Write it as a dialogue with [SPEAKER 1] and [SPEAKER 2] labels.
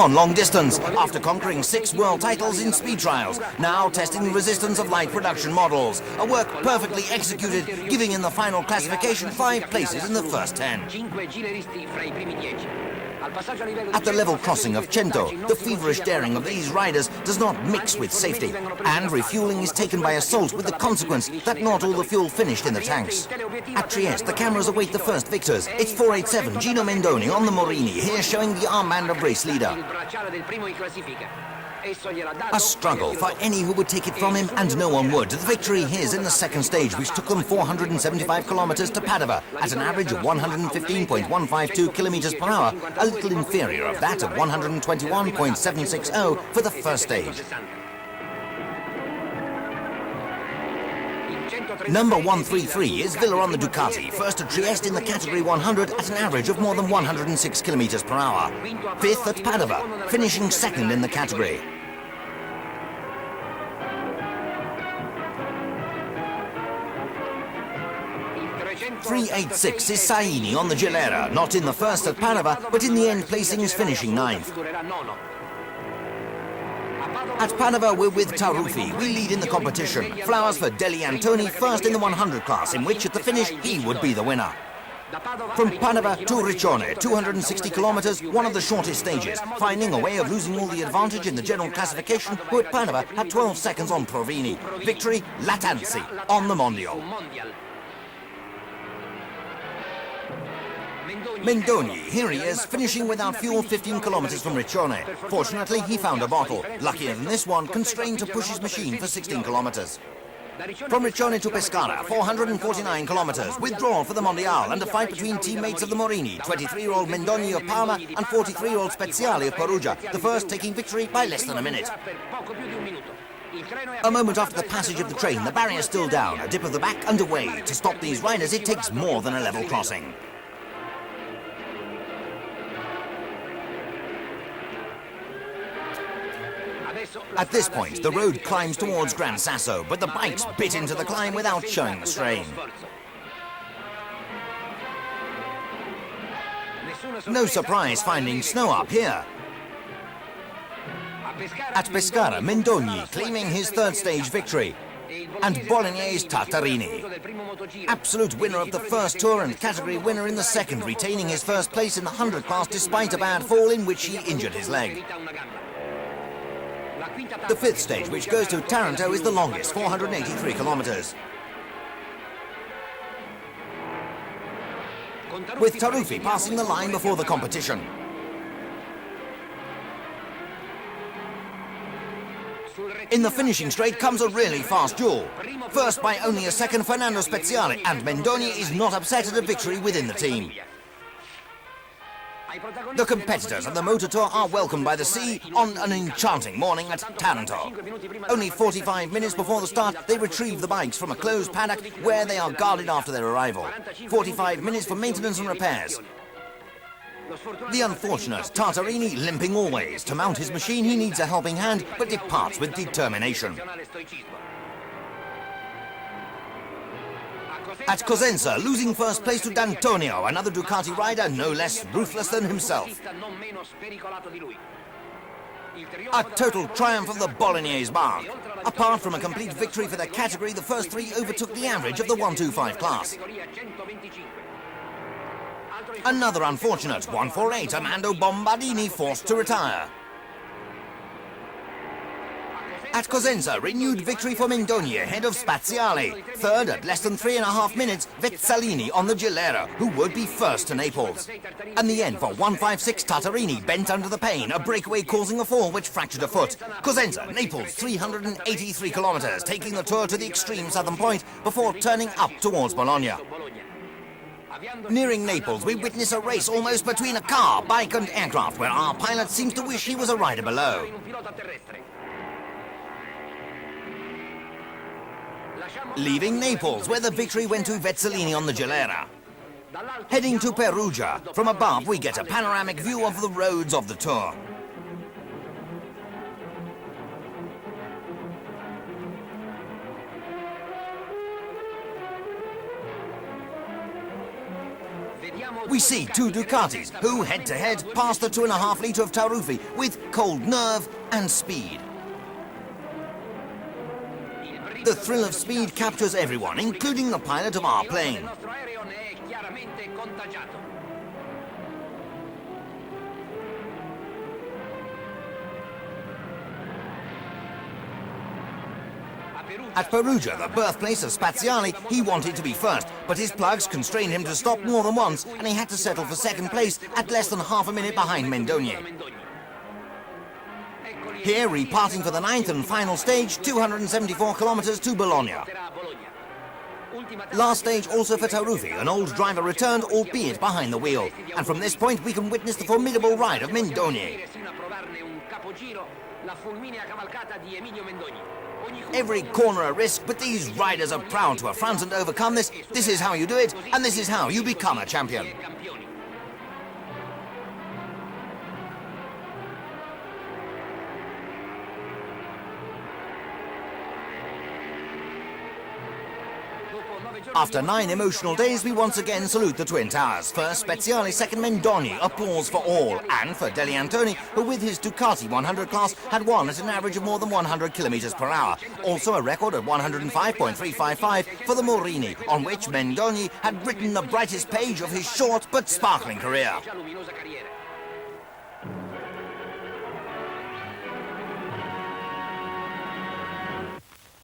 [SPEAKER 1] On long distance, after conquering 6 world titles in speed trials, now testing the resistance of light production models. A work perfectly executed, giving in the final classification 5 places in the first 10. At the level crossing of Cento, the feverish daring of these riders does not mix with safety, and refueling is taken by assault with the consequence that not all the fuel finished in the tanks. At Trieste, the cameras await the first victors. It's 487 Gino Mendogni on the Morini, here showing the armband of race leader. A struggle for any who would take it from him, and no one would. The victory his in the second stage, which took them 475 kilometers to Padua at an average of 115.152 kilometers per hour, a little inferior of that of 121.760 for the first stage. Number 133 is Villa on the Ducati, first at Trieste in the category 100 at an average of more than 106 kilometers per hour. Fifth at Padua, finishing second in the category. .386 is cyling on the Gilera, not in the first at Padua, but in the end placing is finishing ninth. At Padua, we're with Taruffi. We lead in the competition. Flowers for Deli Antoni, first in the 100 class, in which at the finish he would be the winner. From Padua to Riccione, 260 kilometers, one of the shortest stages, finding a way of losing all the advantage in the general classification, who at Padua had 12 seconds on Provini. Victory, Lattanzi, on the mondial. Mendogni, here he is, finishing without fuel 15 kilometers from Riccione. Fortunately, he found a bottle. Luckier than this one, constrained to push his machine for 16 kilometers. From Riccione to Pescara, 449 kilometers, withdrawal for the mondial and a fight between teammates of the Morini, 23-year-old Mendogni of Parma and 43-year-old Speziale of Perugia, the first taking victory by less than a minute. A moment after the passage of the train, the barrier still down, a dip of the back underway. To stop these riders, it takes more than a level crossing. At this point, the road climbs towards Gran Sasso, but the bikes bit into the climb without showing the strain. No surprise finding snow up here. At Pescara, Mendogni claiming his third stage victory, and Bolognese Tartarini. Absolute winner of the first tour and category winner in the second, retaining his first place in the 100 class despite a bad fall in which he injured his leg. The fifth stage, which goes to Taranto, is the longest, 483 kilometers. With Taruffi passing the line before the competition. In the finishing straight comes a really fast duel. First by only a second, Fernando Speziale, and Mendogni is not upset at a victory within the team. The competitors of the Moto Tour are welcomed by the sea on an enchanting morning at Taranto. Only 45 minutes before the start, they retrieve the bikes from a closed paddock where they are guarded after their arrival. 45 minutes for maintenance and repairs. The unfortunate Tartarini limping always. To mount his machine, he needs a helping hand, but departs with determination. At Cosenza, losing first place to D'Antonio, another Ducati rider no less ruthless than himself. A total triumph of the Bolognese mark. Apart from a complete victory for the category, the first three overtook the average of the 125 class. Another unfortunate 148, Armando Bombardini, forced to retire. At Cosenza, renewed victory for Mendogni ahead of Speziale. Third, at less than 3.5 minutes, Vezzalini on the Gilera, who would be first to Naples. And the end for 156, Tartarini bent under the pain, a breakaway causing a fall which fractured a foot. Cosenza, Naples, 383 kilometers, taking the tour to the extreme southern point before turning up towards Bologna. Nearing Naples, we witness a race almost between a car, bike and aircraft, where our pilot seems to wish he was a rider below. Leaving Naples, where the victory went to Vezzalini on the Gilera. Heading to Perugia, from above we get a panoramic view of the roads of the Tour. We see two Ducatis who, head-to-head, pass the 2.5 litre of Taruffi with cold nerve and speed. The thrill of speed captures everyone, including the pilot of our plane. At Perugia, the birthplace of Spaziali, he wanted to be first, but his plugs constrained him to stop more than once, and he had to settle for second place at less than half a minute behind Mendogni. Here, reparting for the 9th and final stage, 274 kilometers to Bologna. Last stage also for Taruffi, an old driver returned, albeit behind the wheel. And from this point, we can witness the formidable ride of Mendogni. Every corner a risk, but these riders are proud to affront and overcome this. This is how you do it, and this is how you become a champion. After 9 emotional days, we once again salute the Twin Towers. First Speziali, second Mendogni, applause for all. And for Deli Antoni, who with his Ducati 100 class had won at an average of more than 100 kilometers per hour. Also a record of 105.355 for the Morini, on which Mendogni had written the brightest page of his short but sparkling career.